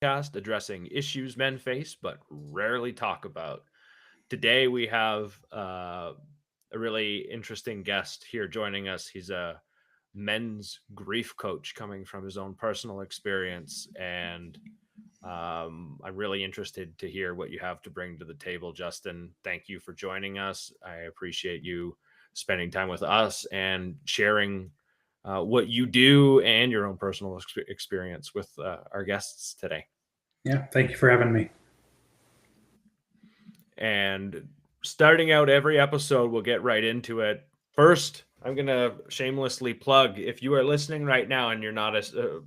podcast addressing issues men face but rarely talk about. Today we have a really interesting guest here joining us. He's a men's grief coach coming from his own personal experience, and I'm really interested to hear what you have to bring to the table, Justin. Thank you for joining us. I appreciate you spending time with us and sharing what you do and your own personal experience with our guests today. Yeah, thank you for having me. And starting out every episode, we'll get right into it. First, I'm going to shamelessly plug, if you are listening right now and you're not a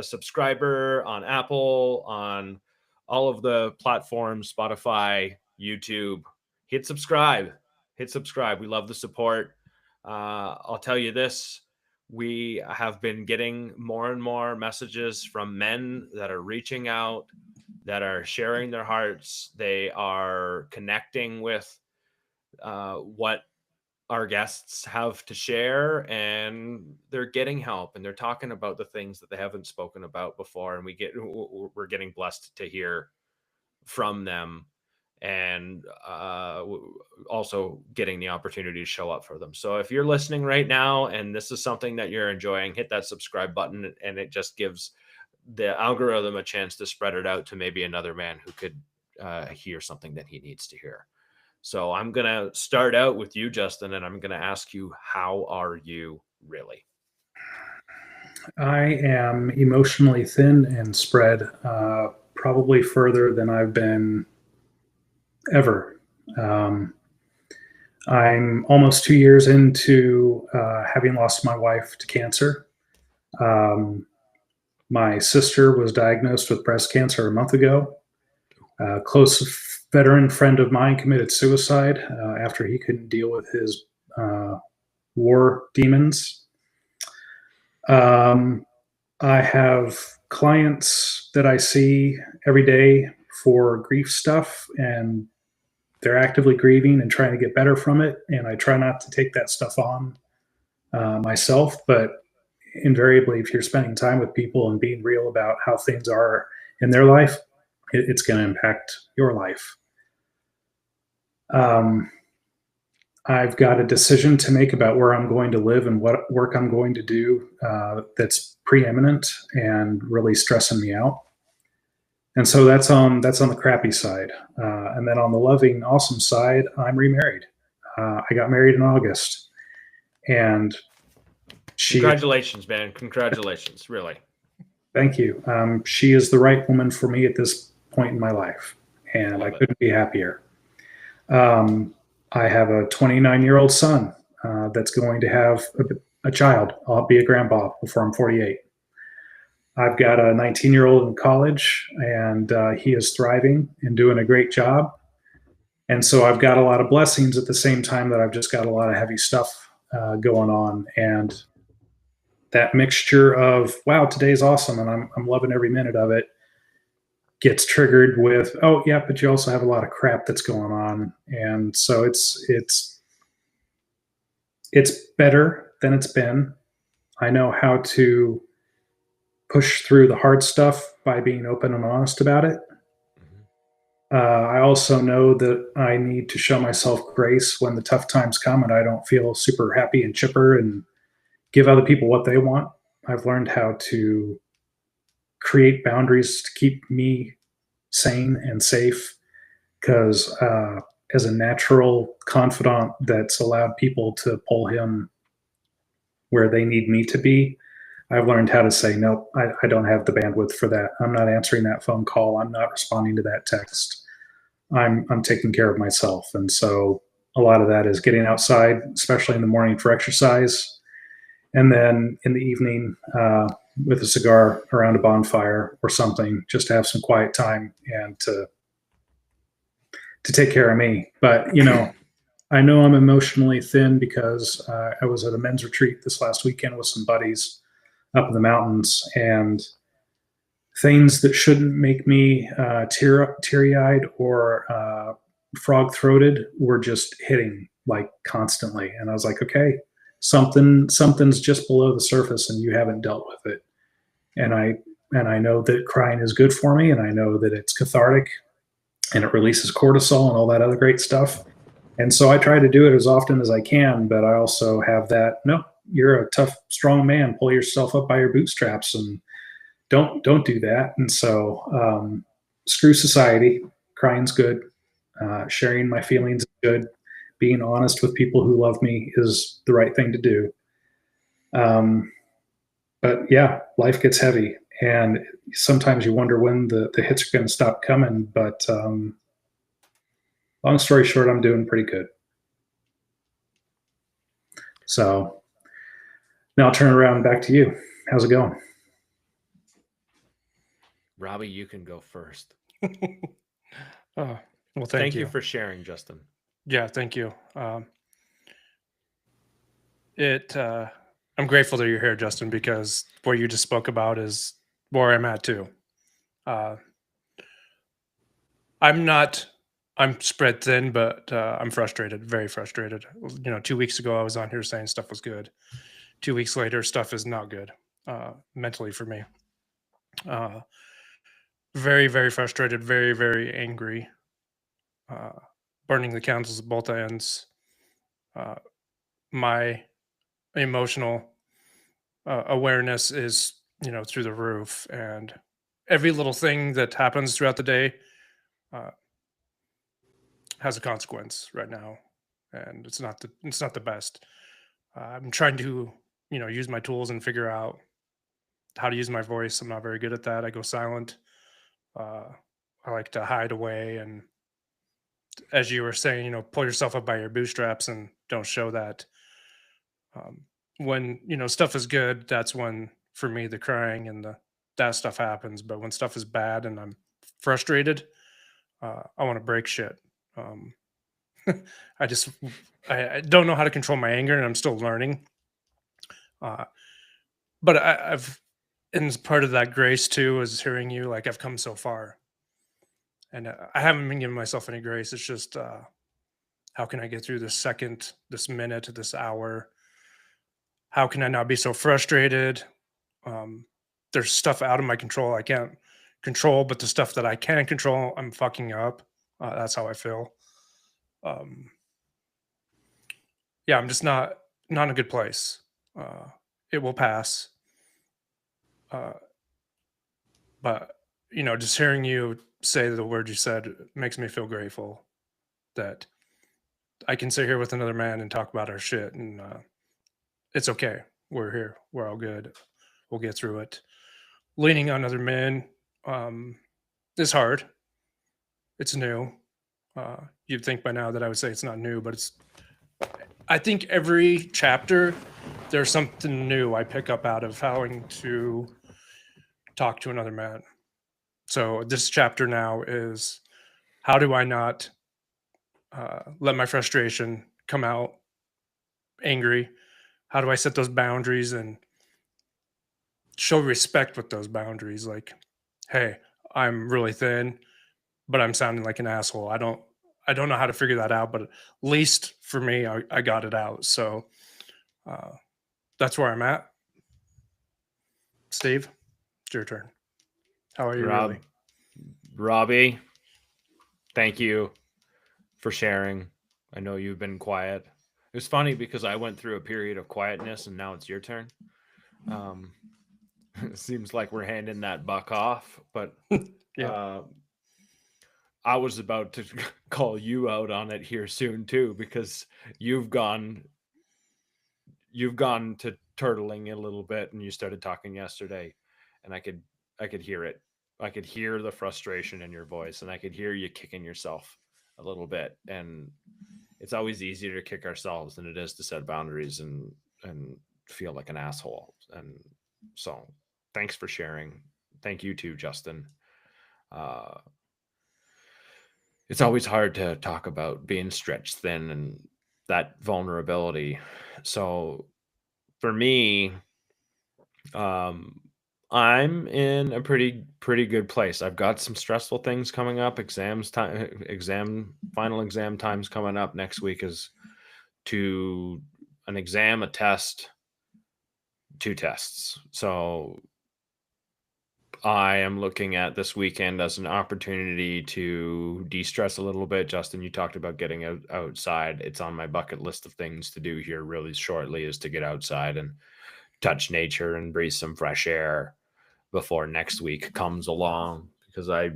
subscriber on Apple, on all of the platforms, Spotify, YouTube, hit subscribe. Hit subscribe. We love the support. I'll tell you this. We have been getting more and more messages from men that are reaching out, that are sharing their hearts. They are connecting with what our guests have to share, and they're getting help, and they're talking about the things that they haven't spoken about before. And we're getting blessed to hear from them, and also getting the opportunity to show up for them. So if you're listening right now and this is something that you're enjoying, hit that subscribe button, and it just gives the algorithm a chance to spread it out to maybe another man who could hear something that he needs to hear. So I'm going to start out with you, Justin, and I'm going to ask you, how are you really? I am emotionally thin and spread, probably further than I've been ever. I'm almost 2 years into having lost my wife to cancer. My sister was diagnosed with breast cancer a month ago. A close veteran friend of mine committed suicide after he couldn't deal with his war demons. I have clients that I see every day for grief stuff, and they're actively grieving and trying to get better from it. And I try not to take that stuff on myself, but invariably, if you're spending time with people and being real about how things are in their life, it's going to impact your life. I've got a decision to make about where I'm going to live and what work I'm going to do that's preeminent and really stressing me out. And so that's on the crappy side. And then on the loving, awesome side, I'm remarried. I got married in August, and Congratulations, man! Congratulations, really. Thank you. She is the right woman for me at this point in my life, and I couldn't be happier. I have a 29-year-old son that's going to have a child. I'll be a grandpa before I'm 48. I've got a 19-year-old in college, and he is thriving and doing a great job. And so I've got a lot of blessings at the same time that I've just got a lot of heavy stuff going on. And that mixture of, wow, today's awesome, and I'm loving every minute of it, gets triggered with, oh yeah, but you also have a lot of crap that's going on. And so it's better than it's been. I know how to push through the hard stuff by being open and honest about it. I also know that I need to show myself grace when the tough times come and I don't feel super happy and chipper, and give other people what they want. I've learned how to create boundaries to keep me sane and safe, because as a natural confidant that's allowed people to pull him where they need me to be, I've learned how to say, nope, I don't have the bandwidth for that. I'm not answering that phone call. I'm not responding to that text. I'm taking care of myself. And so a lot of that is getting outside, especially in the morning for exercise. And then in the evening, with a cigar around a bonfire or something, just to have some quiet time and to take care of me. But, I know I'm emotionally thin because I was at a men's retreat this last weekend with some buddies up in the mountains, and things that shouldn't make me teary-eyed or frog-throated were just hitting like constantly. And I was like, okay, something's just below the surface and you haven't dealt with it. And I and I know that crying is good for me, and I know that it's cathartic, and it releases cortisol and all that other great stuff. And so I try to do it as often as I can, but I also have that, no, you're a tough, strong man. Pull yourself up by your bootstraps and don't do that. And so screw society. Crying's good. Sharing my feelings is good. Being honest with people who love me is the right thing to do. But yeah, life gets heavy, and sometimes you wonder when the hits are going to stop coming. But long story short, I'm doing pretty good. So now I'll turn it around back to you. How's it going? Robbie, you can go first. Well, Thank you for sharing, Justin. Yeah, thank you. I'm grateful that you're here, Justin, because what you just spoke about is where I'm at too. I'm spread thin, but I'm frustrated, very frustrated. 2 weeks ago, I was on here saying stuff was good. 2 weeks later, stuff is not good mentally for me. Very, very frustrated, very, very angry, burning the candles at both ends. My emotional awareness is, through the roof, and every little thing that happens throughout the day has a consequence right now, and it's not the best. I'm trying to, use my tools and figure out how to use my voice. I'm not very good at that. I go silent. I like to hide away, and as you were saying, pull yourself up by your bootstraps and don't show that. When stuff is good, that's when, for me, the crying and that stuff happens. But when stuff is bad and I'm frustrated, I want to break shit. I don't know how to control my anger, and I'm still learning. But I've, and part of that grace too is hearing you. Like, I've come so far, and I haven't been giving myself any grace. It's just how can I get through this second, this minute, this hour? How can I not be so frustrated? There's stuff out of my control I can't control, but the stuff that I can control, I'm fucking up. That's how I feel. Yeah, I'm just not in a good place. It will pass. But just hearing you say the word you said makes me feel grateful that I can sit here with another man and talk about our shit, and it's okay. We're here. We're all good. We'll get through it. Leaning on other men is hard. It's new. You'd think by now that I would say it's not new, but I think every chapter there's something new I pick up out of having to talk to another man. So this chapter now is, how do I not let my frustration come out angry? How do I set those boundaries and show respect with those boundaries? Like, hey, I'm really thin, but I'm sounding like an asshole. I don't know how to figure that out, but at least for me, I got it out. So that's where I'm at. Steve, it's your turn. How are you, really? Robbie, thank you for sharing. I know you've been quiet. It was funny because I went through a period of quietness, and now it's your turn. It seems like we're handing that buck off, but Yeah. I was about to call you out on it here soon too, because you've gone to turtling a little bit, and you started talking yesterday, and I could hear it. I could hear the frustration in your voice, and I could hear you kicking yourself a little bit. And it's always easier to kick ourselves than it is to set boundaries and feel like an asshole. And so thanks for sharing. Thank you too, Justin. It's always hard to talk about being stretched thin and that vulnerability. So for me, I'm in a pretty good place. I've got some stressful things coming up. Final exam times coming up. Next week is to an exam, a test, 2 tests. So I am looking at this weekend as an opportunity to de-stress a little bit. Justin, you talked about getting outside. It's on my bucket list of things to do here really shortly, is to get outside and touch nature and breathe some fresh air before next week comes along, because I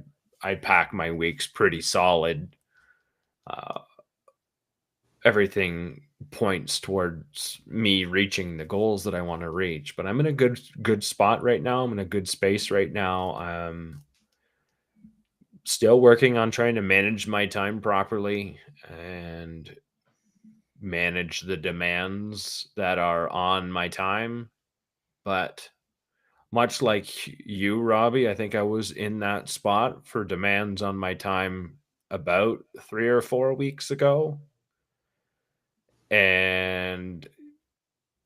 pack my weeks pretty solid. Everything points towards me reaching the goals that I want to reach, but I'm in a good spot right now. I'm in a good space right now. Still working on trying to manage my time properly and manage the demands that are on my time. But much like you, Robbie, I think I was in that spot for demands on my time about 3 or 4 weeks ago. And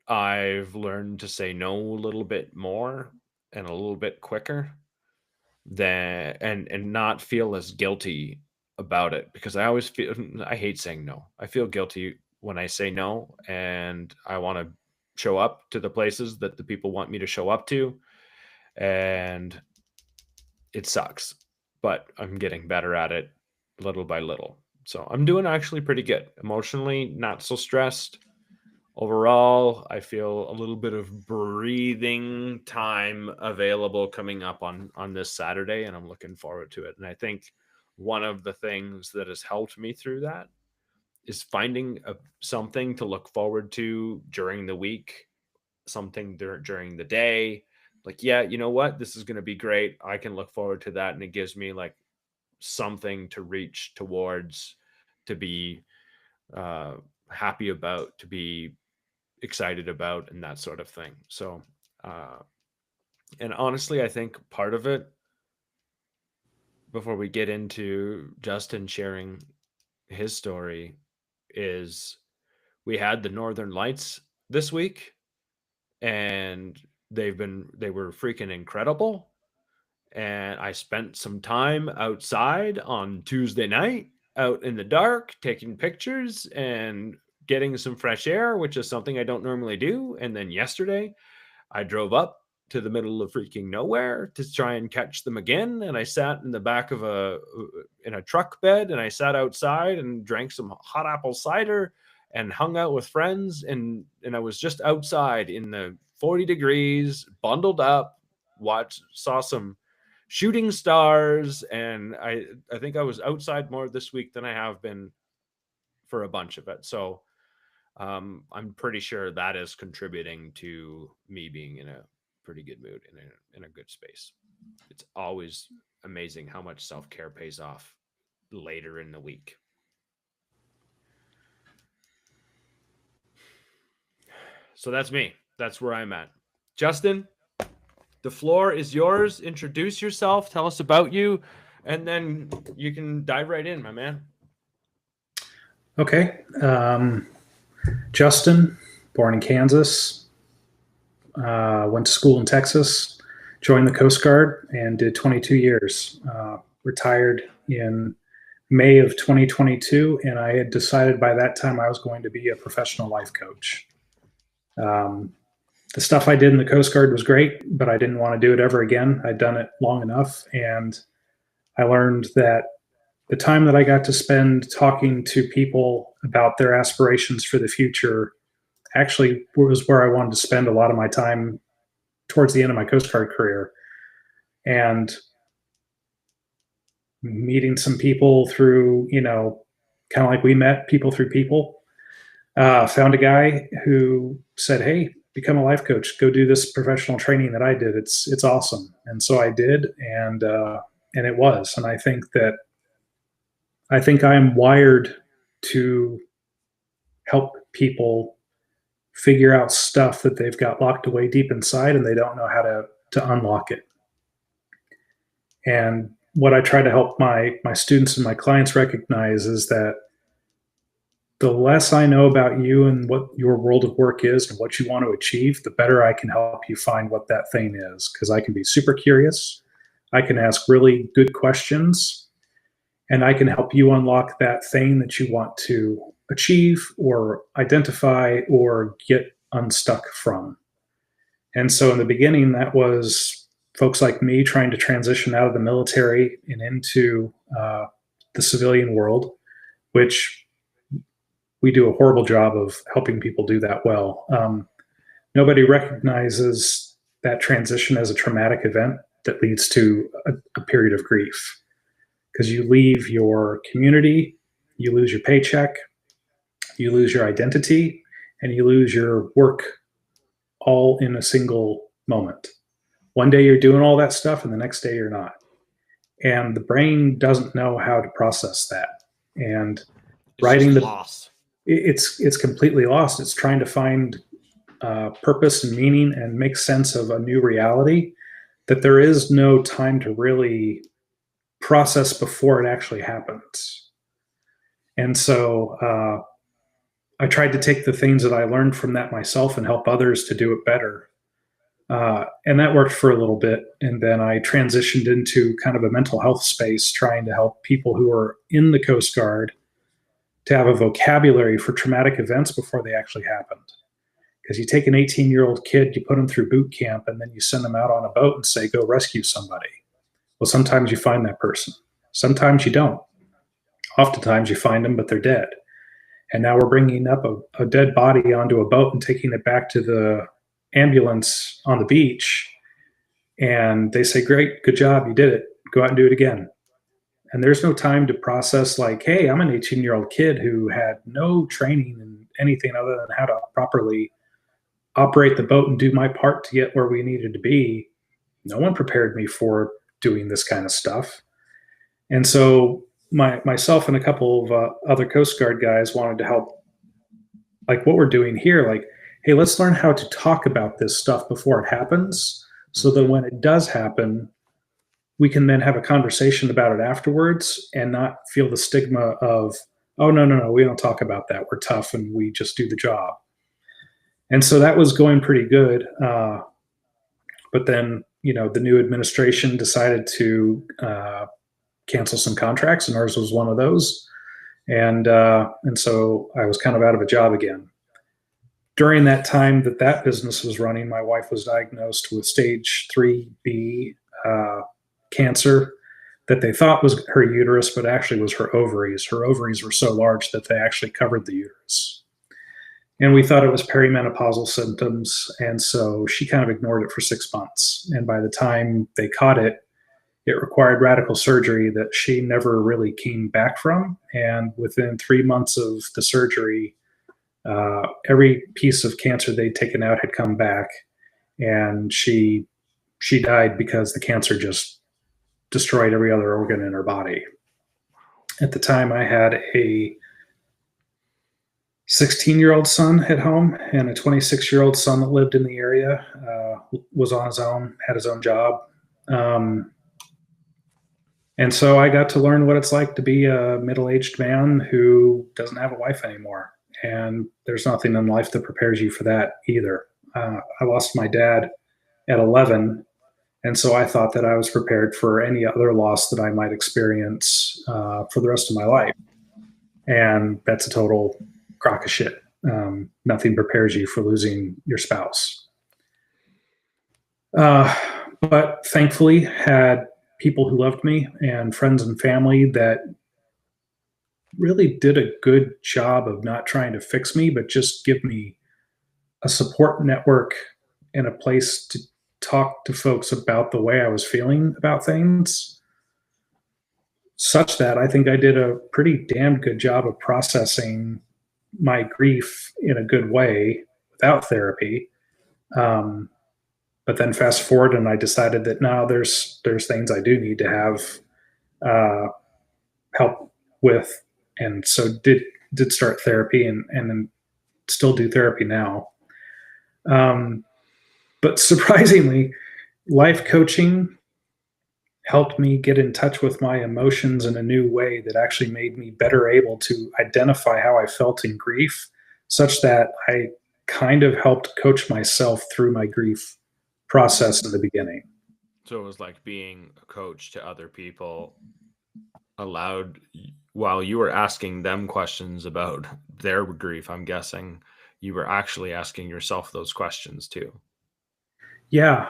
I've learned to say no a little bit more and a little bit quicker, than and not feel as guilty about it, because I always feel I hate saying no. I feel guilty when I say no, and I want to show up to the places that the people want me to show up to, and it sucks. But I'm getting better at it little by little. So I'm doing actually pretty good. Emotionally, not so stressed. Overall, I feel a little bit of breathing time available coming up on this Saturday, and I'm looking forward to it. And I think one of the things that has helped me through that is finding something to look forward to during the week, something during the day. Like, yeah, you know what? This is going to be great. I can look forward to that. And it gives me like something to reach towards, to be happy about, to be excited about, and that sort of thing. So, and honestly, I think part of it, before we get into Justin sharing his story, is we had the Northern Lights this week, and they were freaking incredible. And I spent some time outside on Tuesday night, out in the dark, taking pictures and getting some fresh air, which is something I don't normally do. And then yesterday, I drove up to the middle of freaking nowhere to try and catch them again. And I sat in the back of in a truck bed, and I sat outside and drank some hot apple cider and hung out with friends. And I was just outside in the 40 degrees, bundled up, saw some shooting stars. And I think I was outside more this week than I have been for a bunch of it. So I'm pretty sure that is contributing to me being in a pretty good mood, in a good space. It's always amazing how much self-care pays off later in the week. So that's me. That's where I'm at. Justin, the floor is yours. Introduce yourself. Tell us about you, and then you can dive right in, my man. Okay. Justin, born in Kansas, went to school in Texas, joined the Coast Guard, and did 22 years. Retired in May of 2022, and I had decided by that time I was going to be a professional life coach. The stuff I did in the Coast Guard was great, but I didn't want to do it ever again. I'd done it long enough, and I learned that the time that I got to spend talking to people about their aspirations for the future actually was where I wanted to spend a lot of my time towards the end of my Coast Guard career. And meeting some people through, kind of like we met people through people, found a guy who said, "Hey, become a life coach. Go do this professional training that I did. It's awesome." And so I did, and it was. And I think I am wired to help people figure out stuff that they've got locked away deep inside, and they don't know how to unlock it. And what I try to help my students and my clients recognize is that the less I know about you and what your world of work is and what you want to achieve, the better I can help you find what that thing is. Because I can be super curious, I can ask really good questions, and I can help you unlock that thing that you want to achieve or identify or get unstuck from. And so in the beginning, that was folks like me trying to transition out of the military and into the civilian world, which we do a horrible job of helping people do that well. Nobody recognizes that transition as a traumatic event that leads to a period of grief, because you leave your community, you lose your paycheck, you lose your identity, and you lose your work all in a single moment. One day you're doing all that stuff and the next day you're not. And the brain doesn't know how to process that. And It's writing just the lost. it's completely lost. It's trying to find purpose and meaning and make sense of a new reality that there is no time to really process before it actually happens. And so I tried to take the things that I learned from that myself and help others to do it better. And that worked for a little bit. And then I transitioned into kind of a mental health space, trying to help people who are in the Coast Guard to have a vocabulary for traumatic events before they actually happened. Because you take an 18-year-old kid, you put them through boot camp, and then you send them out on a boat and say, go rescue somebody. Well, sometimes you find that person. Sometimes you don't. Oftentimes you find them, but they're dead. And now we're bringing up a dead body onto a boat and taking it back to the ambulance on the beach. And they say, great, good job, you did it. Go out and do it again. And there's no time to process like, hey, I'm an 18-year-old kid who had no training in anything other than how to properly operate the boat and do my part to get where we needed to be. No one prepared me for doing this kind of stuff. And so myself and a couple of other Coast Guard guys wanted to help, like what we're doing here, like, hey, let's learn how to talk about this stuff before it happens, so that when it does happen, we can then have a conversation about it afterwards and not feel the stigma of, oh, no, we don't talk about that. We're tough and we just do the job. And so that was going pretty good. But then, the new administration decided to cancel some contracts, and ours was one of those. And so I was kind of out of a job again. During that time that business was running, my wife was diagnosed with stage 3B cancer that they thought was her uterus, but actually was her ovaries. Her ovaries were so large that they actually covered the uterus. And we thought it was perimenopausal symptoms. And so she kind of ignored it for 6 months. And by the time they caught it, it required radical surgery that she never really came back from. And within 3 months of the surgery, every piece of cancer they'd taken out had come back. And she died because the cancer just destroyed every other organ in her body. At the time, I had a 16-year-old son at home and a 26-year-old son that lived in the area, was on his own, had his own job. And so I got to learn what it's like to be a middle-aged man who doesn't have a wife anymore. And there's nothing in life that prepares you for that either. I lost my dad at 11. And so I thought that I was prepared for any other loss that I might experience for the rest of my life. And that's a total crock of shit. Nothing prepares you for losing your spouse. But thankfully had people who loved me and friends and family that really did a good job of not trying to fix me, but just give me a support network and a place to talk to folks about the way I was feeling about things, such that I think I did a pretty damn good job of processing my grief in a good way without therapy. But then fast forward, and I decided that now there's things I do need to have help with, and so did start therapy and then still do therapy now. But surprisingly, life coaching helped me get in touch with my emotions in a new way that actually made me better able to identify how I felt in grief, such that I kind of helped coach myself through my grief process in the beginning. So it was like being a coach to other people allowed, while you were asking them questions about their grief, I'm guessing you were actually asking yourself those questions too. Yeah.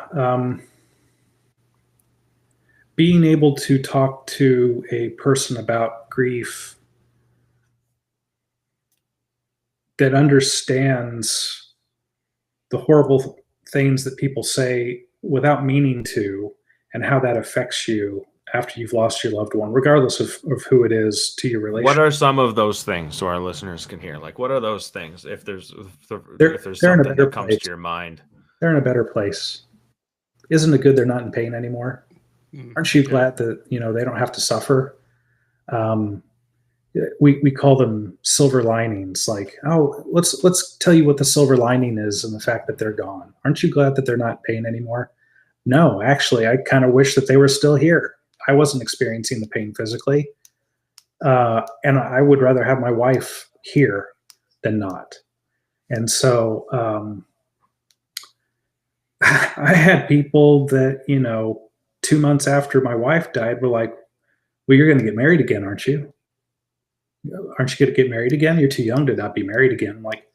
being able to talk to a person about grief that understands the horrible things that people say without meaning to, and how that affects you after you've lost your loved one, regardless of who it is to your What relationship. are some of those things so our listeners can hear? Like, what are those things? If there's They're if there's they're in a something better that comes place. to your mind. They're in a better place. Isn't it good they're not in pain anymore? Aren't you glad that they don't have to suffer? Um, we call them silver linings. Like, oh, let's tell you what the silver lining is, and the fact that they're gone. Aren't you glad that they're not in pain anymore? No, actually, I kind of wish that they were still here. I wasn't experiencing the pain physically, and I would rather have my wife here than not. And so I had people that 2 months after my wife died were like, "Well, you're going to get married again, aren't you? Aren't you going to get married again? You're too young to not be married again." I'm like,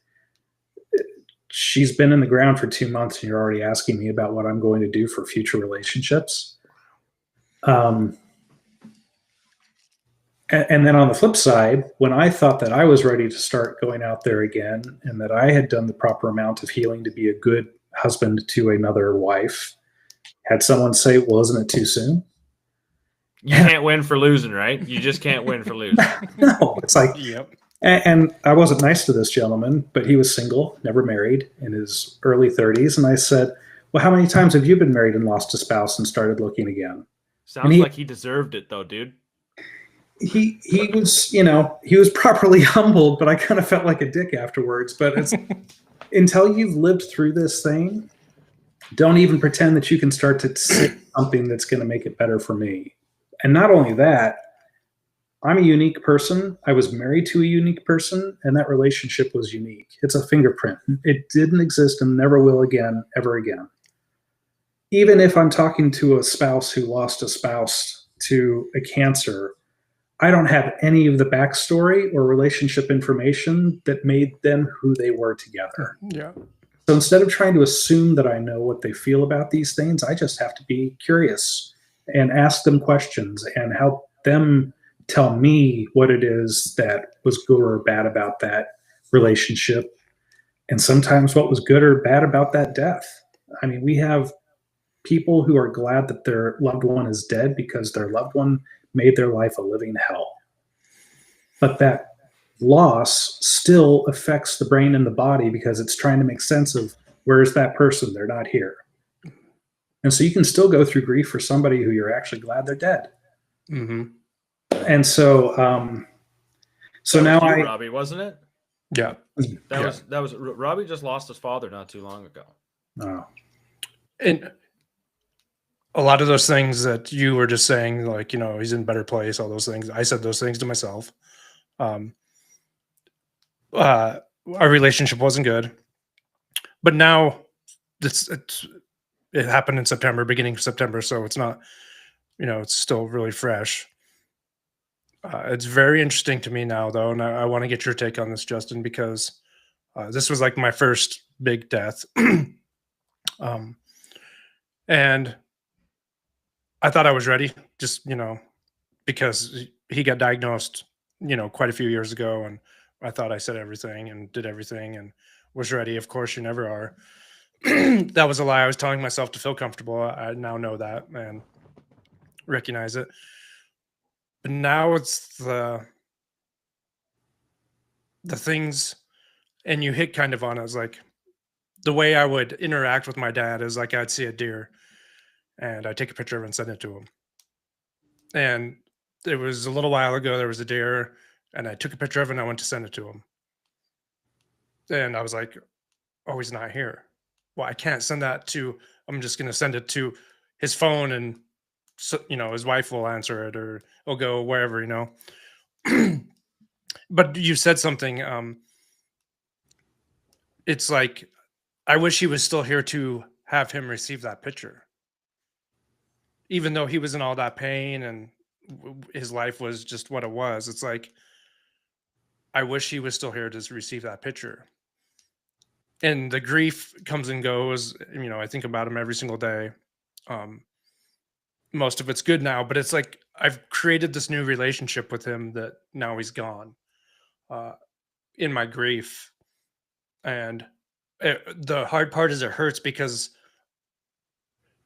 she's been in the ground for 2 months, and you're already asking me about what I'm going to do for future relationships. And then on the flip side, when I thought that I was ready to start going out there again, and that I had done the proper amount of healing to be a good husband to another wife, had someone say, "Well, isn't it too soon?" You can't win for losing, right? You just can't win for losing. No, it's like, Yep. and I wasn't nice to this gentleman, but he was single, never married, in his early 30s. And I said, "Well, how many times have you been married and lost a spouse and started looking again?" Sounds like he deserved it, though, dude. He was, he was properly humbled, but I kind of felt like a dick afterwards. But it's until you've lived through this thing, don't even pretend that you can start to say something that's going to make it better for me. And not only that, I'm a unique person. I was married to a unique person, and that relationship was unique. It's a fingerprint. It didn't exist and never will again, ever again. Even if I'm talking to a spouse who lost a spouse to a cancer, I don't have any of the backstory or relationship information that made them who they were together. Yeah. So instead of trying to assume that I know what they feel about these things, I just have to be curious and ask them questions and help them tell me what it is that was good or bad about that relationship, and sometimes what was good or bad about that death. I mean, we have people who are glad that their loved one is dead because their loved one made their life a living hell. But that loss still affects the brain and the body because it's trying to make sense of, where's that person? They're not here. And so you can still go through grief for somebody who you're actually glad they're dead. Mm-hmm. And so, so now you, Robbie, wasn't it? Yeah. That was Robbie just lost his father not too long ago. Oh. And a lot of those things that you were just saying, like, he's in a better place, all those things, I said those things to myself. Our relationship wasn't good, but now it happened in September, beginning of September. So it's not, it's still really fresh. It's very interesting to me now, though. And I want to get your take on this, Justin, because this was like my first big death. And I thought I was ready, just, because he got diagnosed, quite a few years ago. And I thought I said everything and did everything and was ready. Of course, you never are. That was a lie. I was telling myself to feel comfortable. I now know that and recognize it. But now it's the things, and you hit kind of on it, is like the way I would interact with my dad is like I'd see a deer and I'd take a picture of it and send it to him. And it was a little while ago, there was a deer and I took a picture of it and I went to send it to him. And I was like, oh, he's not here. Well, I can't send that to, I'm just going to send it to his phone and, so, his wife will answer it or he'll go wherever, But you said something, it's like, I wish he was still here to have him receive that picture. Even though he was in all that pain and his life was just what it was. It's like, I wish he was still here to receive that picture. And the grief comes and goes. I think about him every single day. most of it's good now, but it's like I've created this new relationship with him that now he's gone uh, in my grief. And the hard part is it hurts because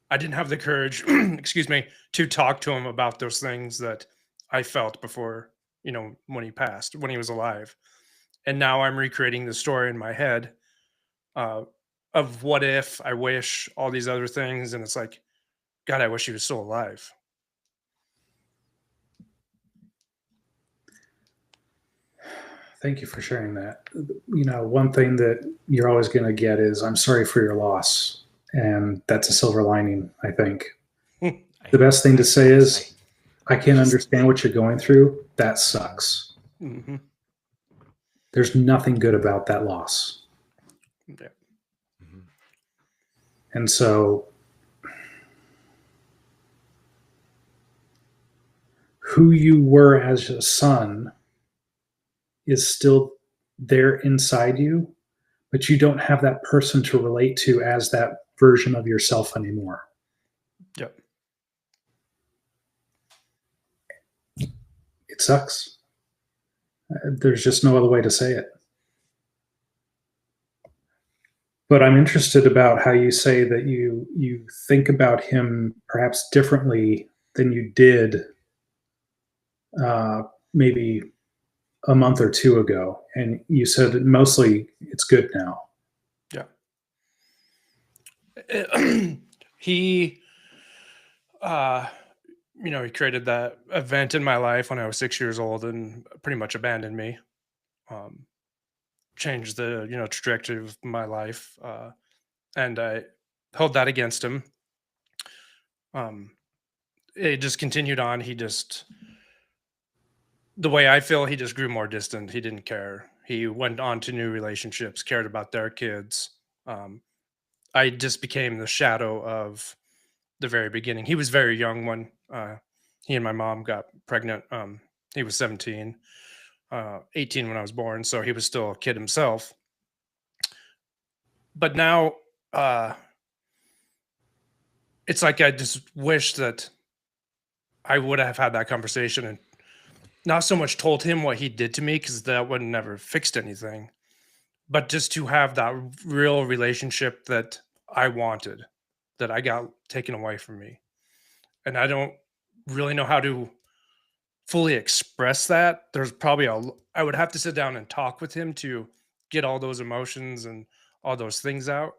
I didn't have the courage, excuse me, to talk to him about those things that I felt before, when he passed, when he was alive. And now I'm recreating the story in my head uh, of what if, I wish, all these other things. And it's like, God, I wish he was still alive. Thank you for sharing that. One thing that you're always going to get is I'm sorry for your loss. And that's a silver lining, I think. The best thing to say is I can't understand what you're going through. That sucks. Mm-hmm. There's nothing good about that loss. Yeah. Mm-hmm. And so who you were as a son is still there inside you, but you don't have that person to relate to as that version of yourself anymore. Yep. It sucks. There's just no other way to say it. But I'm interested about how you say that you think about him perhaps differently than you did maybe a month or two ago. And you said that mostly it's good now. Yeah. He he created that event in my life when I was 6 years old and pretty much abandoned me. Changed the trajectory of my life, and I held that against him. It just continued on. The way I feel, he just grew more distant. He didn't care. He went on to new relationships, cared about their kids. I just became the shadow of the very beginning. He was very young when he and my mom got pregnant. He was 17, 18 when I was born, so he was still a kid himself. But now it's like I just wish that I would have had that conversation and not so much told him what he did to me, because that would never fixed anything, but just to have that real relationship that I wanted, that I got taken away from me. And I don't really know how to fully express that. There's probably I would have to sit down and talk with him to get all those emotions and all those things out.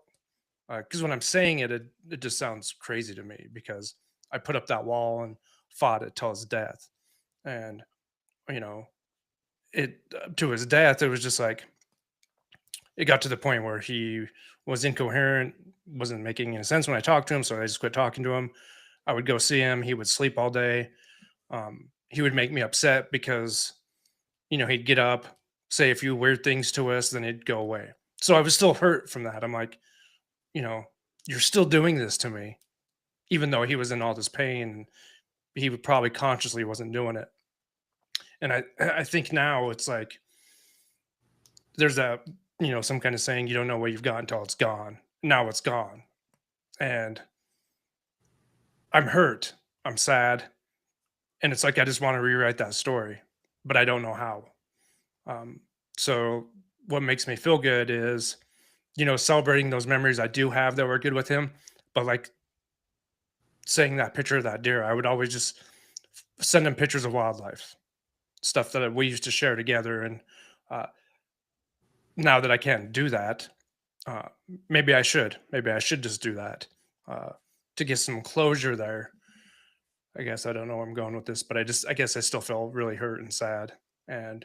Because when I'm saying it, it just sounds crazy to me, because I put up that wall and fought it till his death. And, it to his death, it was just like, it got to the point where he was incoherent, wasn't making any sense when I talked to him. So I just quit talking to him. I would go see him. He would sleep all day. He would make me upset because, he'd get up, say a few weird things to us, then he'd go away. So I was still hurt from that. I'm like, you're still doing this to me, even though he was in all this pain. He would probably consciously wasn't doing it. And I think now it's like, there's some kind of saying, you don't know where you've got until it's gone. Now it's gone. And I'm hurt. I'm sad. And it's like, I just want to rewrite that story, but I don't know how. So what makes me feel good is, celebrating those memories I do have that were good with him. But like saying that picture of that deer, I would always just send him pictures of wildlife, stuff that we used to share together. And now that I can't do that, maybe I should just do that to get some closure there. I guess I don't know where I'm going with this, but I guess I still feel really hurt and sad and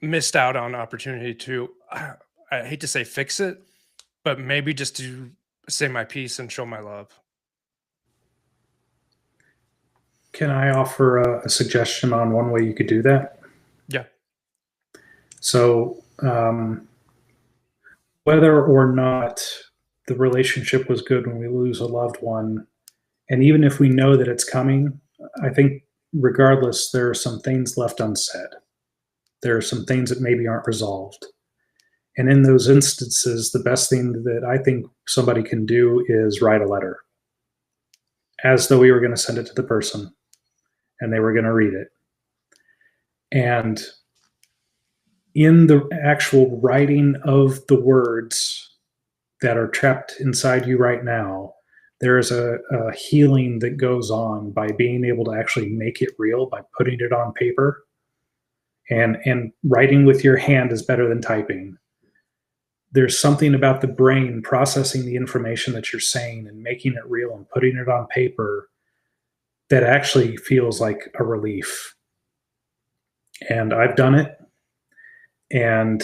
missed out on opportunity to, I hate to say fix it, but maybe just to say my piece and show my love. Can I offer a suggestion on one way you could do that? Yeah. So, whether or not the relationship was good when we lose a loved one, and even if we know that it's coming, I think regardless, there are some things left unsaid. There are some things that maybe aren't resolved. And in those instances, the best thing that I think somebody can do is write a letter. as though we were going to send it to the person and they were going to read it. And in the actual writing of the words that are trapped inside you right now, there is a healing that goes on by being able to actually make it real, by putting it on paper. And writing with your hand is better than typing. There's something about the brain processing the information that you're saying and making it real and putting it on paper that actually feels like a relief. And I've done it. And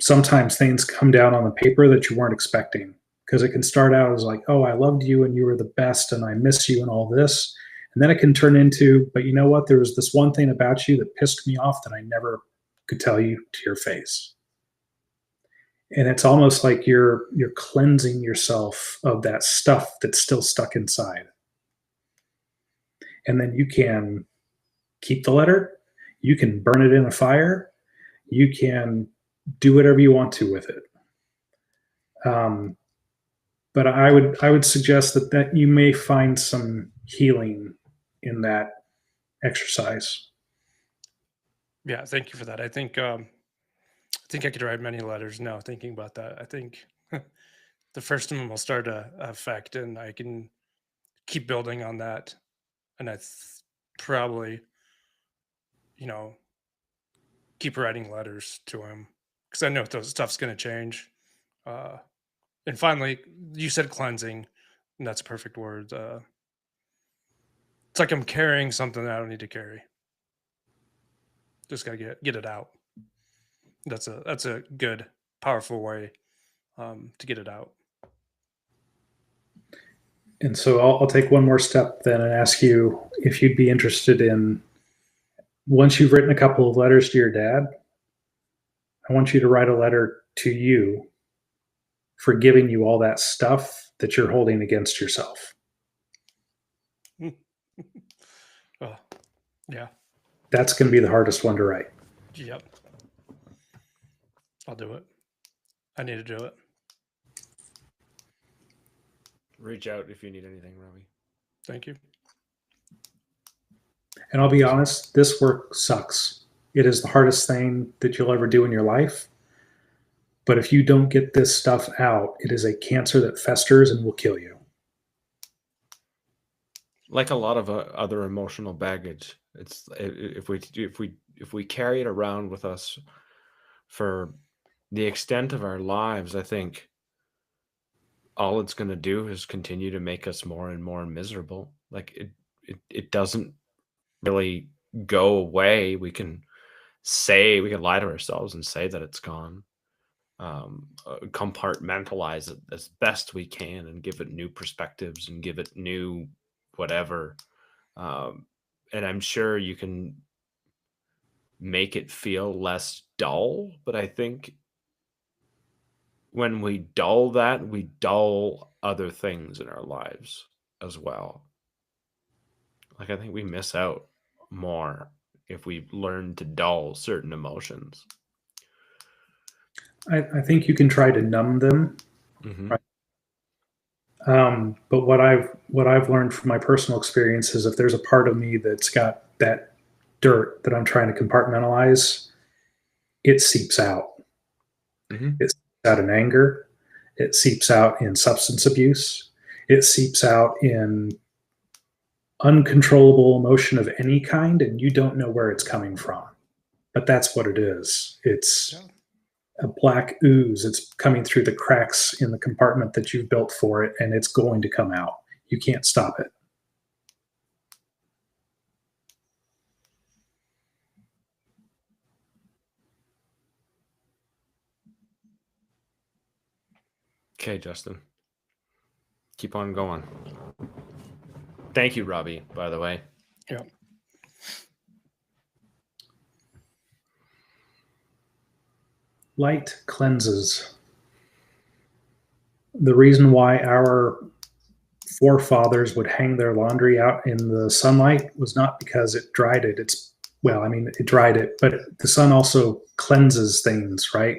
sometimes things come down on the paper that you weren't expecting, because it can start out as like, oh, I loved you and you were the best and I miss you and all this. And then it can turn into, but you know what? There was this one thing about you that pissed me off that I never could tell you to your face. And it's almost like you're cleansing yourself of that stuff that's still stuck inside. And then you can keep the letter, you can burn it in a fire, you can do whatever you want to with it. But I would suggest that you may find some healing in that exercise. Yeah, thank you for that. I think I could write many letters now thinking about that. I think the first one will start to affect, and I can keep building on that. And I probably, keep writing letters to him, because I know those stuff's going to change. And finally, you said cleansing, and that's a perfect word. It's like I'm carrying something that I don't need to carry. Just gotta get it out. That's a good, powerful way to get it out. And so I'll take one more step then and ask you if you'd be interested in, once you've written a couple of letters to your dad, I want you to write a letter to you for giving you all that stuff that you're holding against yourself. Oh, yeah. That's going to be the hardest one to write. Yep. I'll do it. I need to do it. Reach out if you need anything, Robbie. Thank you. And I'll be honest, this work sucks. It is the hardest thing that you'll ever do in your life. But if you don't get this stuff out, it is a cancer that festers and will kill you. Like a lot of other emotional baggage, it's if we carry it around with us for the extent of our lives, I think all it's going to do is continue to make us more and more miserable. Like it doesn't really go away. We can lie to ourselves and say that it's gone. Compartmentalize it as best we can and give it new perspectives and give it new whatever. And I'm sure you can make it feel less dull, but I think when we dull that, we dull other things in our lives as well. Like, I think we miss out more if we learn to dull certain emotions. I think you can try to numb them. Mm-hmm. Right? But what I've learned from my personal experience is if there's a part of me that's got that dirt that I'm trying to compartmentalize, it seeps out. Mm-hmm. It seeps out in anger. It seeps out in substance abuse. It seeps out in uncontrollable emotion of any kind, and you don't know where it's coming from. But that's what it is. It's a black ooze. It's coming through the cracks in the compartment that you've built for it, and it's going to come out. You can't stop it. Okay, Justin. Keep on going. Thank you, Robbie, by the way. Yeah. Light cleanses. The reason why our forefathers would hang their laundry out in the sunlight was not because it dried it. It dried it, but the sun also cleanses things, right?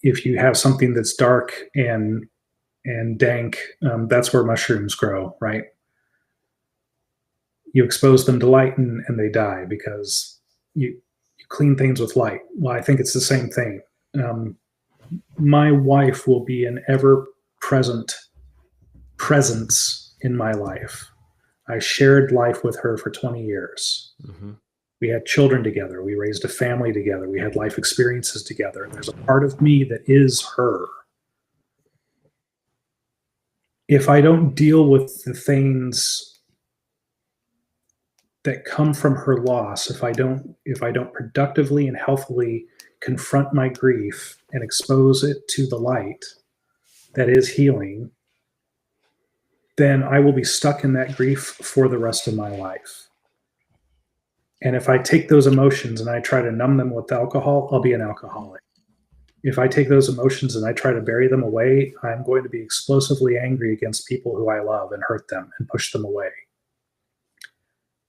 If you have something that's dark and and dank. That's where mushrooms grow, right? You expose them to light and they die because you clean things with light. Well, I think it's the same thing. Um, my wife will be an ever present presence in my life. I shared life with her for 20 years. Mm-hmm. We had children together. We raised a family together. We had life experiences together. There's a part of me that is her. If I don't deal with the things that come from her loss, if I don't productively and healthily confront my grief and expose it to the light that is healing, then I will be stuck in that grief for the rest of my life. And if I take those emotions and I try to numb them with alcohol, I'll be an alcoholic. If I take those emotions and I try to bury them away, I'm going to be explosively angry against people who I love and hurt them and push them away.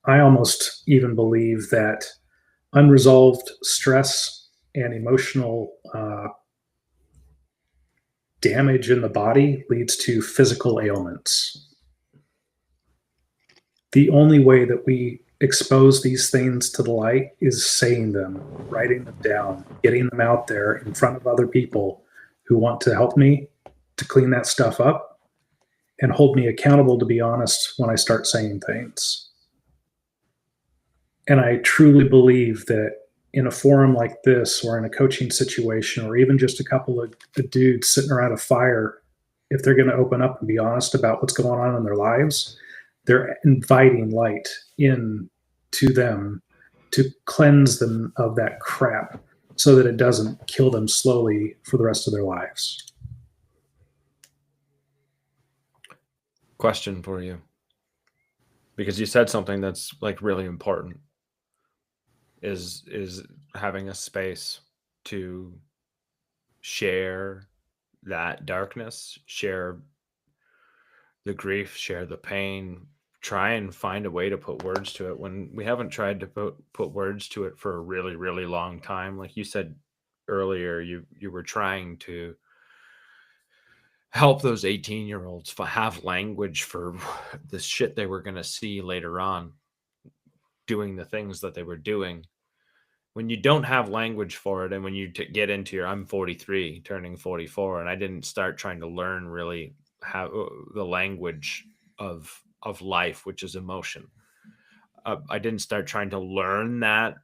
I almost even believe that unresolved stress and emotional damage in the body leads to physical ailments. The only way that we expose these things to the light is saying them, writing them down, getting them out there in front of other people who want to help me to clean that stuff up and hold me accountable to be honest when I start saying things. And I truly believe that in a forum like this, or in a coaching situation, or even just a couple of dudes sitting around a fire, if they're going to open up and be honest about what's going on in their lives, they're inviting light in to them to cleanse them of that crap so that it doesn't kill them slowly for the rest of their lives. Question for you, because you said something that's like really important, is having a space to share that darkness, share the grief, share the pain, try and find a way to put words to it when we haven't tried to put words to it for a really, really long time. Like you said earlier, you were trying to help those 18-year-olds have language for the shit they were going to see later on, doing the things that they were doing. When you don't have language for it, and when you get into I'm 43 turning 44, and I didn't start trying to learn really how the language of life, which is emotion. I didn't start trying to learn that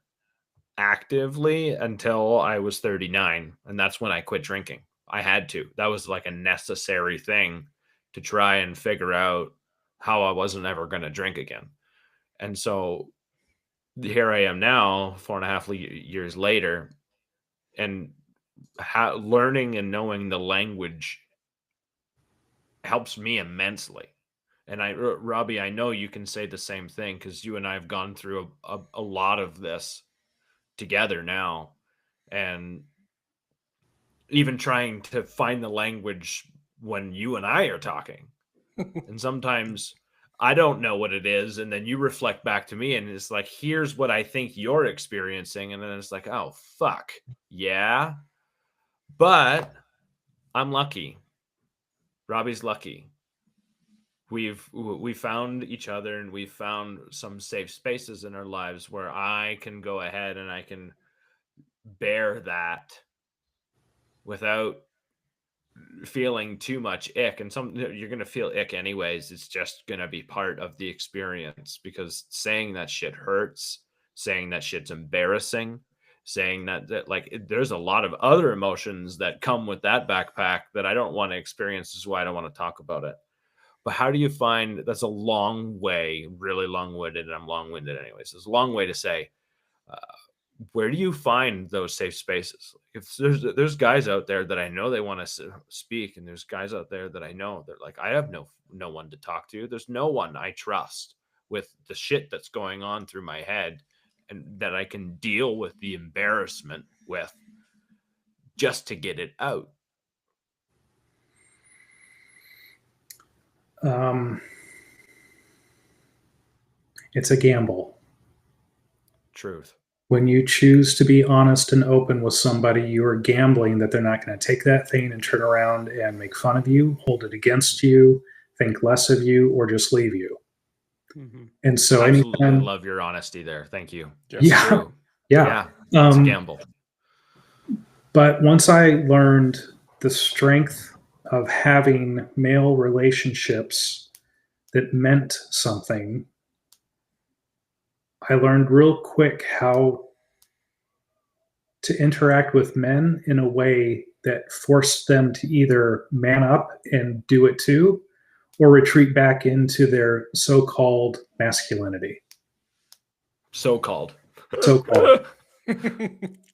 actively until I was 39, and that's when I quit drinking. I had to. That was like a necessary thing to try and figure out how I wasn't ever going to drink again. And so here I am now, 4.5 years later, and learning and knowing the language helps me immensely. And Robbie, I know you can say the same thing because you and I have gone through a lot of this together now, and even trying to find the language when you and I are talking. And sometimes I don't know what it is, and then you reflect back to me and it's like, here's what I think you're experiencing, and then it's like, oh fuck yeah, but I'm lucky. Robbie's lucky. We found each other, and we've found some safe spaces in our lives where I can go ahead and I can bear that without feeling too much ick. And you're going to feel ick anyways. It's just going to be part of the experience, because saying that shit hurts, saying that shit's embarrassing, saying that like there's a lot of other emotions that come with that backpack that I don't want to experience. This is why I don't want to talk about it. But how do you find, that's a long way, really long-winded, and I'm long-winded anyways. It's a long way to say, where do you find those safe spaces? If there's guys out there that I know they want to speak, and there's guys out there that I know that like, I have no one to talk to. There's no one I trust with the shit that's going on through my head, and that I can deal with the embarrassment with, just to get it out. It's a gamble. Truth. When you choose to be honest and open with somebody, you are gambling that they're not going to take that thing and turn around and make fun of you, hold it against you, think less of you, or just leave you. Mm-hmm. And so, Absolutely anytime, love your honesty there. Thank you. Yes. yeah, True. yeah. It's a gamble. But once I learned the strength of having male relationships that meant something, I learned real quick how to interact with men in a way that forced them to either man up and do it too, or retreat back into their so-called masculinity. So-called. So-called.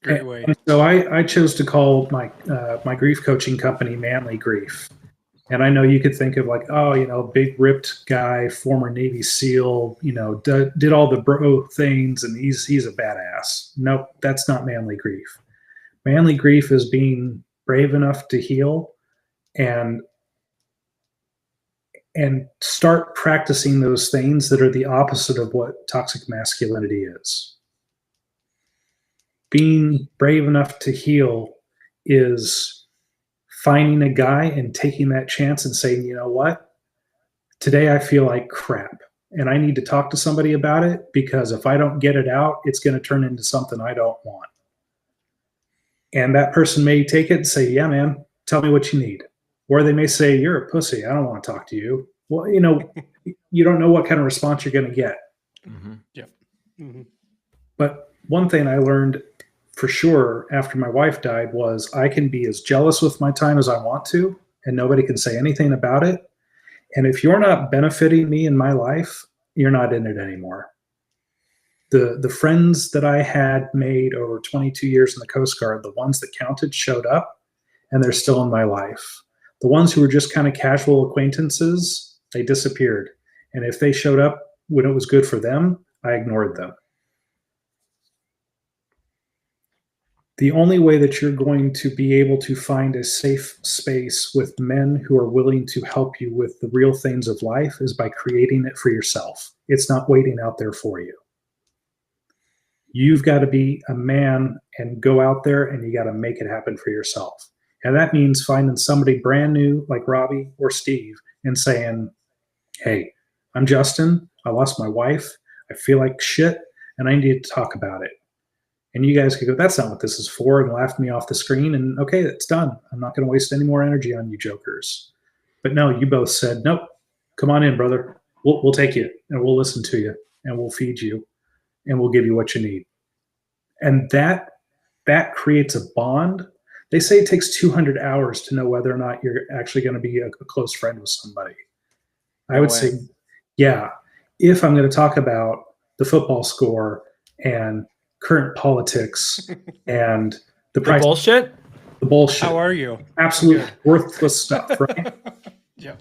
Great way. And so I chose to call my grief coaching company Manly Grief. And I know you could think of like, oh, big ripped guy, former Navy SEAL, did all the bro things, and he's a badass. Nope, that's not manly grief. Manly grief is being brave enough to heal and start practicing those things that are the opposite of what toxic masculinity is. Being brave enough to heal is finding a guy and taking that chance and saying, you know what? Today I feel like crap and I need to talk to somebody about it, because if I don't get it out, it's going to turn into something I don't want. And that person may take it and say, yeah, man, tell me what you need. Or they may say, you're a pussy. I don't want to talk to you. Well, you don't know what kind of response you're going to get. Mm-hmm. Yep. Mm-hmm. But one thing I learned for sure after my wife died was I can be as jealous with my time as I want to, and nobody can say anything about it. And if you're not benefiting me in my life, you're not in it anymore. The friends that I had made over 22 years in the Coast Guard, the ones that counted, showed up, and they're still in my life. The ones who were just kind of casual acquaintances, they disappeared. And if they showed up when it was good for them, I ignored them. The only way that you're going to be able to find a safe space with men who are willing to help you with the real things of life is by creating it for yourself. It's not waiting out there for you. You've got to be a man and go out there, and you got to make it happen for yourself. And that means finding somebody brand new like Robbie or Steve and saying, hey, I'm Justin. I lost my wife. I feel like shit, and I need to talk about it. And you guys could go, that's not what this is for, and laugh me off the screen. And okay, it's done. I'm not going to waste any more energy on you jokers. But no, you both said, nope, come on in, brother. We'll take you, and we'll listen to you, and we'll feed you, and we'll give you what you need. And that creates a bond. They say it takes 200 hours to know whether or not you're actually going to be a close friend with somebody. I would say, yeah, if I'm going to talk about the football score and current politics and the price, bullshit. The bullshit. How are you? Absolute worthless stuff, right? Yeah.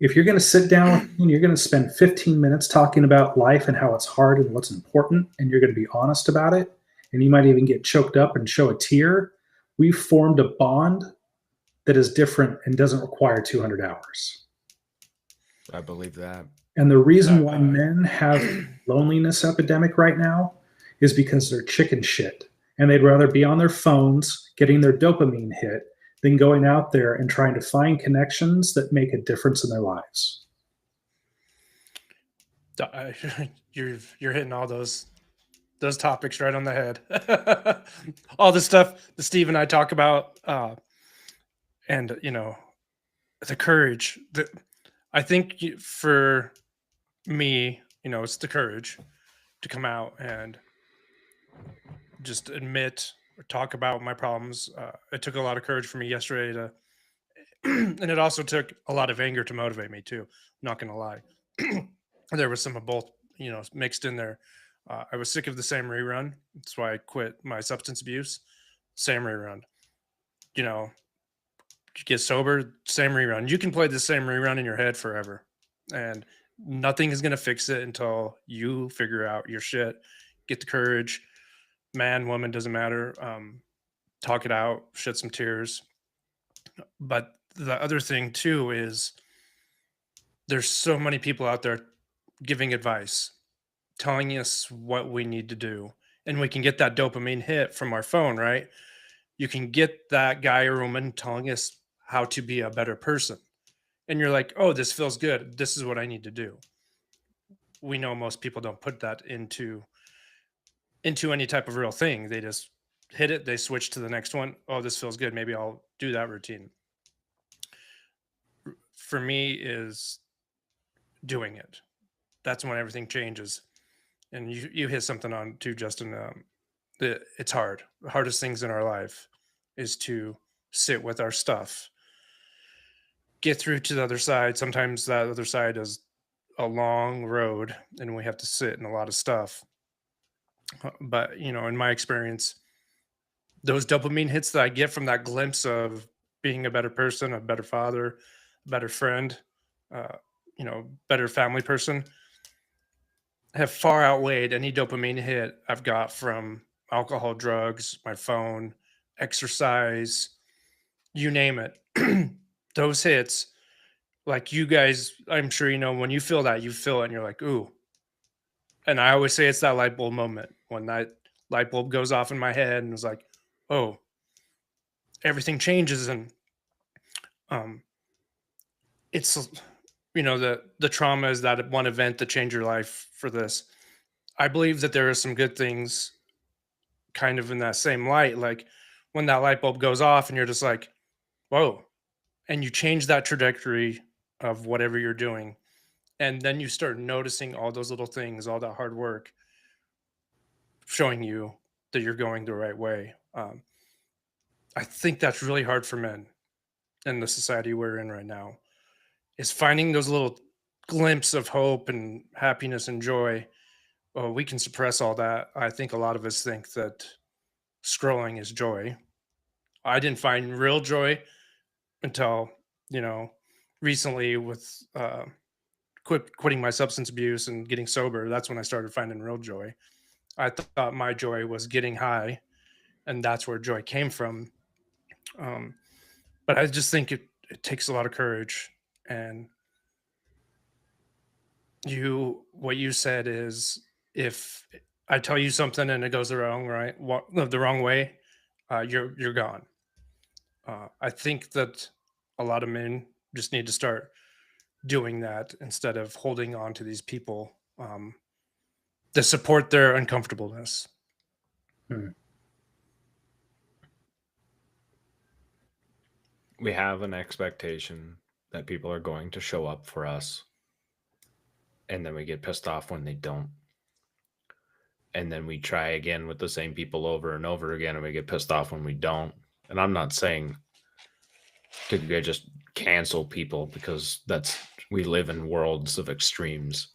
If you're going to sit down and you're going to spend 15 minutes talking about life and how it's hard and what's important, and you're going to be honest about it, and you might even get choked up and show a tear, we've formed a bond that is different and doesn't require 200 hours. I believe that. And the reason why men have loneliness epidemic right now is because they're chicken shit, and they'd rather be on their phones getting their dopamine hit than going out there and trying to find connections that make a difference in their lives. You're hitting all those topics right on the head. All the stuff that Steve and I talk about, and the courage that I think for me, it's the courage to come out and just admit or talk about my problems. It took a lot of courage for me yesterday to, and it also took a lot of anger to motivate me too. Not gonna lie, there was some of both, mixed in there. I was sick of the same rerun. That's why I quit my substance abuse. Same rerun. You get sober, same rerun. You can play the same rerun in your head forever, and nothing is gonna fix it until you figure out your shit. Get the courage. Man, woman, doesn't matter. Talk it out, shed some tears. But the other thing too is there's so many people out there giving advice, telling us what we need to do. and we can get that dopamine hit from our phone, right? You can get that guy or woman telling us how to be a better person. And you're like, oh, this feels good. This is what I need to do. We know most people don't put that into any type of real thing. They just hit it, they switch to the next one. Oh, this feels good. Maybe I'll do that routine. For me is doing it. That's when everything changes. And you hit something on too, Justin. It's hard. The hardest things in our life is to sit with our stuff, get through to the other side. Sometimes that other side is a long road and we have to sit in a lot of stuff. But, in my experience, those dopamine hits that I get from that glimpse of being a better person, a better father, a better friend, uh, better family person, have far outweighed any dopamine hit I've got from alcohol, drugs, my phone, exercise, you name it. Those hits, like you guys, I'm sure when you feel that, you feel it and you're like, ooh. And I always say it's that light bulb moment when that light bulb goes off in my head and it's like, oh, everything changes. And it's the trauma is that one event that changed your life for this. I believe that there are some good things kind of in that same light, like when that light bulb goes off and you're just like, whoa, and you change that trajectory of whatever you're doing, and then you start noticing all those little things, all that hard work showing you that you're going the right way. I think that's really hard for men in the society we're in right now, is finding those little glimpse of hope and happiness and joy. Well, we can suppress all that. I think a lot of us think that scrolling is joy. I didn't find real joy until, recently with quitting my substance abuse and getting sober. That's when I started finding real joy. I thought my joy was getting high, and that's where joy came from. But I just think it takes a lot of courage. And what you said is, if I tell you something and it goes the wrong way, you're gone. I think that a lot of men just need to start doing that instead of holding on to these people to support their uncomfortableness. We have an expectation that people are going to show up for us, and then we get pissed off when they don't. And then we try again with the same people over and over again, and we get pissed off when we don't. And I'm not saying to just cancel people, because we live in worlds of extremes.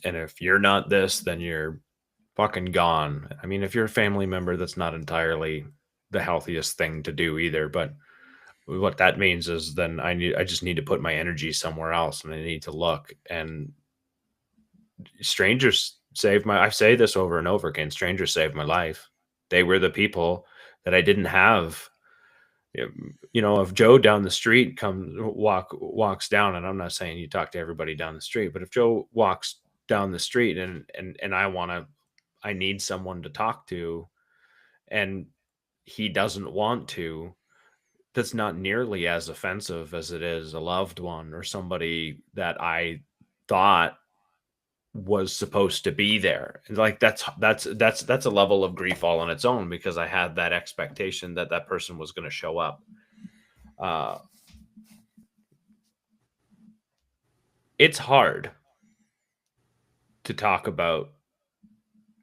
And if you're not this, then you're fucking gone. I mean, if you're a family member, that's not entirely the healthiest thing to do either. But what that means is then I just need to put my energy somewhere else, and I need to look. And strangers I say this over and over again, strangers saved my life. They were the people that I didn't have. If Joe down the street walks down, and I'm not saying you talk to everybody down the street, but if Joe walks down the street and I need someone to talk to, and he doesn't want to, that's not nearly as offensive as it is a loved one or somebody that I thought was supposed to be there. Like that's a level of grief all on its own, because I had that expectation that that person was going to show up. It's hard to talk about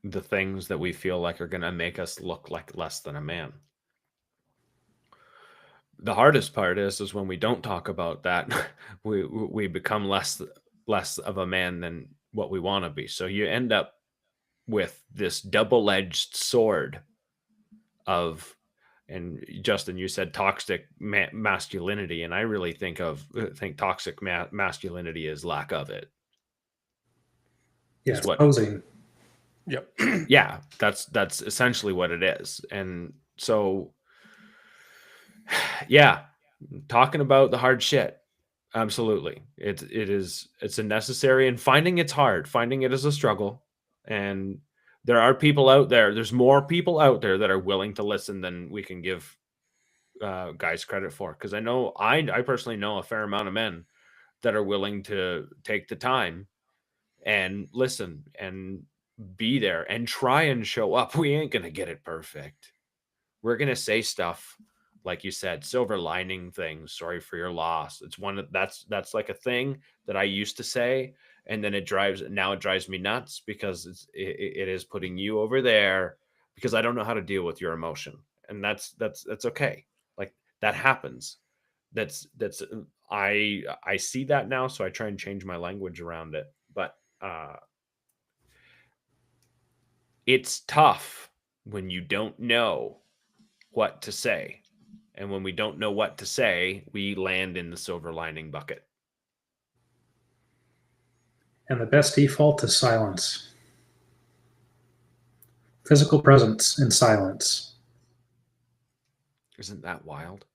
the things that we feel like are going to make us look like less than a man. The hardest part is when we don't talk about that, we become less of a man than what we want to be. So you end up with this double-edged sword of, and Justin, you said toxic masculinity, and I really think toxic masculinity is lack of it. Yeah, posing. Yep. Yeah, that's essentially what it is. And so, yeah, talking about the hard shit. Absolutely. It's a necessary, and finding it's hard. Finding it is a struggle. And there are people out there. There's more people out there that are willing to listen than we can give guys credit for. Because I personally know a fair amount of men that are willing to take the time and listen and be there and try and show up. We ain't gonna get it perfect. We're gonna say stuff like you said, silver lining things. Sorry for your loss. It's that's like a thing that I used to say, and then it drives me nuts because it is putting you over there because I don't know how to deal with your emotion, and that's okay. Like that happens. I see that now, so I try and change my language around it. But it's tough when you don't know what to say. And when we don't know what to say, we land in the silver lining bucket. And the best default is silence. Physical presence in silence. Isn't that wild?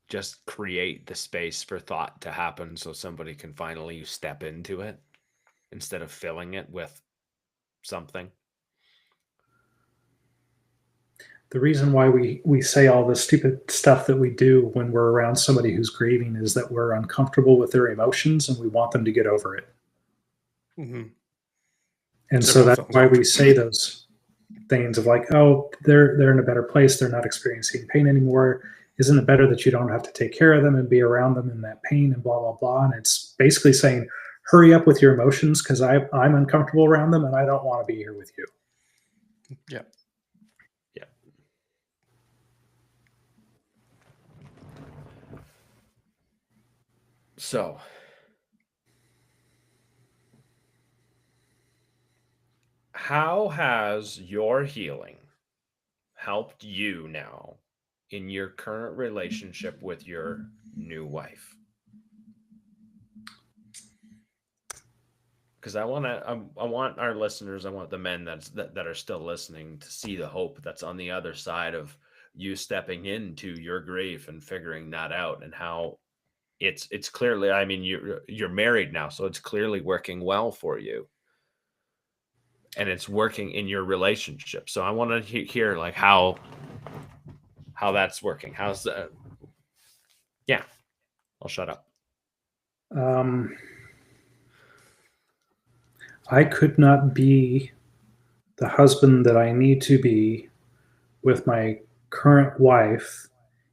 Just create the space for thought to happen so somebody can finally step into it instead of filling it with something. The reason why we say all this stupid stuff that we do when we're around somebody who's grieving is that we're uncomfortable with their emotions and we want them to get over it. Mm-hmm. And so that's why we say those things of like, oh, they're in a better place. They're not experiencing pain anymore. Isn't it better that you don't have to take care of them and be around them in that pain and blah, blah, blah. And it's basically saying, hurry up with your emotions because I'm uncomfortable around them and I don't want to be here with you. Yeah. Yeah. So how has your healing helped you now in your current relationship with your new wife? Because I want our listeners, I want the men that are still listening to see the hope that's on the other side of you stepping into your grief and figuring that out, and how it's clearly, I mean, you're married now, so it's clearly working well for you. And it's working in your relationship. So I want to hear like how that's working. How's that? Yeah, I'll shut up. I could not be the husband that I need to be with my current wife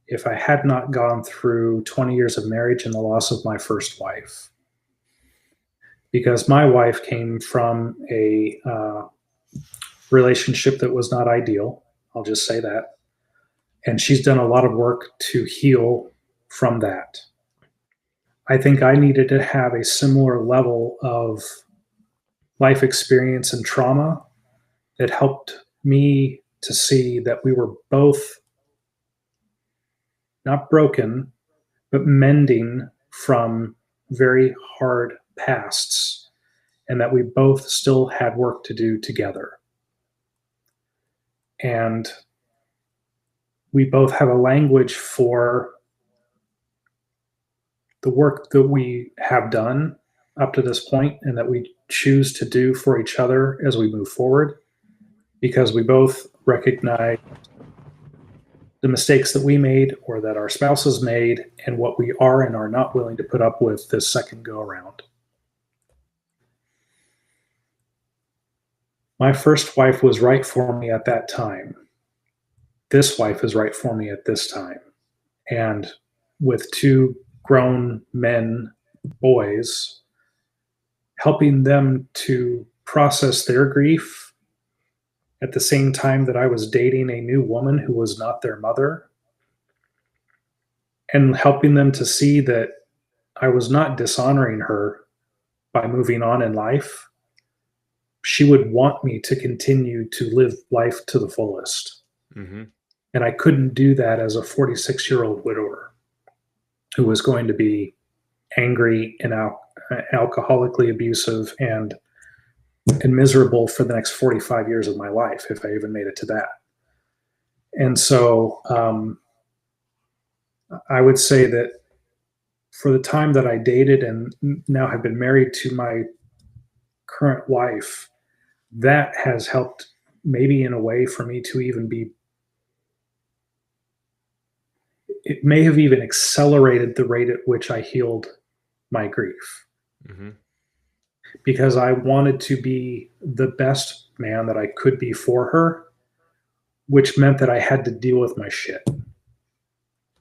if I had not gone through 20 years of marriage and the loss of my first wife. Because my wife came from a relationship that was not ideal. I'll just say that. And she's done a lot of work to heal from that. I think I needed to have a similar level of life experience and trauma that helped me to see that we were both not broken, but mending from very hard pasts, and that we both still had work to do together. And we both have a language for the work that we have done up to this point and that we choose to do for each other as we move forward, because we both recognize the mistakes that we made or that our spouses made and what we are and are not willing to put up with this second go around. My first wife was right for me at that time. This wife is right for me at this time. And with two grown men, boys, helping them to process their grief at the same time that I was dating a new woman who was not their mother, and helping them to see that I was not dishonoring her by moving on in life. She would want me to continue to live life to the fullest. Mm-hmm. And I couldn't do that as a 46-year-old widower who was going to be angry and alcoholically abusive and miserable for the next 45 years of my life, if I even made it to that. And so I would say that for the time that I dated and now have been married to my current wife, that has helped maybe in a way for me to even be, it may have even accelerated the rate at which I healed my grief Mm-hmm. because I wanted to be the best man that I could be for her, which meant that I had to deal with my shit.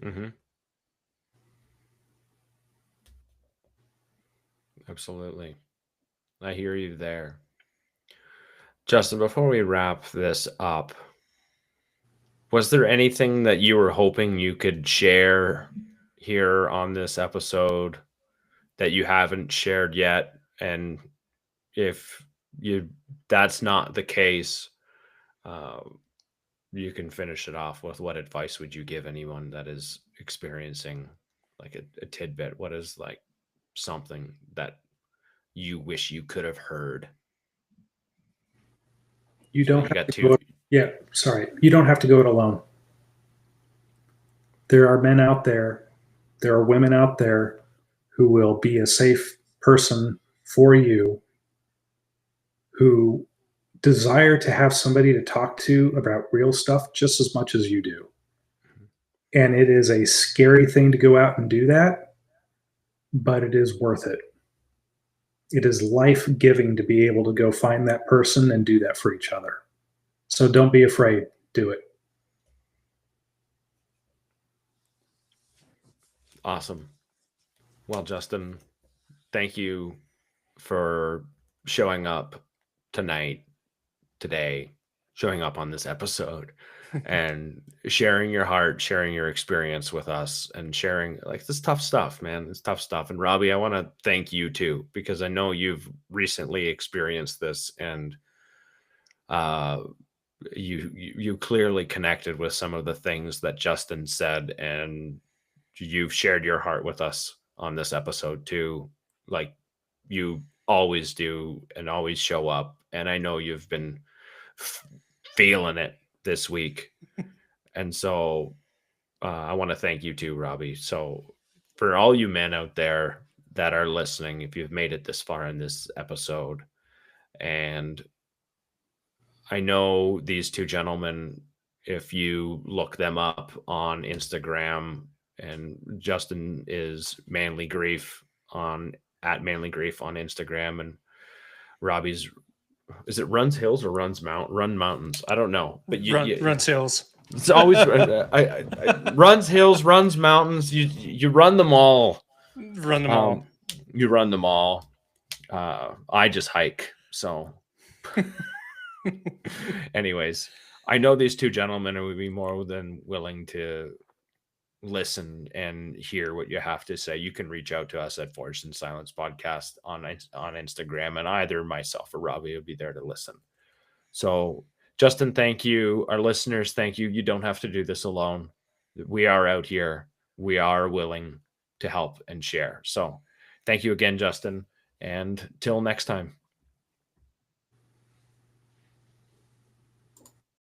Mm-hmm. Absolutely. I hear you there. Justin, before we wrap this up, was there anything that you were hoping you could share here on this episode that you haven't shared yet? And if that's not the case, uh, you can finish it off with what advice would you give anyone that is experiencing like a tidbit? What is like something that you wish you could have heard? You So don't you have got to two. go, yeah, sorry. You don't have to go it alone. There are men out there, there are women out there who will be a safe person for you, who desire to have somebody to talk to about real stuff just as much as you do. And it is a scary thing to go out and do that, but it is worth it. It is life giving to be able to go find that person and do that for each other. So don't be afraid, do it. Awesome. Well, Justin, thank you for showing up today, showing up on this episode and sharing your heart, sharing your experience with us and sharing like this tough stuff, man. It's tough stuff. And Robbie, I want to thank you too, because I know you've recently experienced this and you clearly connected with some of the things that Justin said, and you've shared your heart with us on this episode too, like you always do and always show up. And I know you've been feeling it this week. And so I want to thank you too, Robbie. So for all you men out there that are listening, if you've made it this far in this episode, and I know these two gentlemen, if you look them up on Instagram, and Justin is Manly Grief on at Manly Grief on Instagram, and Robbie's, is it Runs Hills or Run Mountains? I don't know, but Runs Hills. It's always Runs Hills, Runs Mountains. You run them all. Run them all. You run them all. I just hike. So, anyways, I know these two gentlemen would be more than willing to listen and hear what you have to say. You can reach out to us at Forged in Silence Podcast on Instagram, and either myself or Robbie will be there to listen. So, Justin, thank you. Our listeners, thank you. You don't have to do this alone. We are out here. We are willing to help and share. So, thank you again, Justin. And till next time.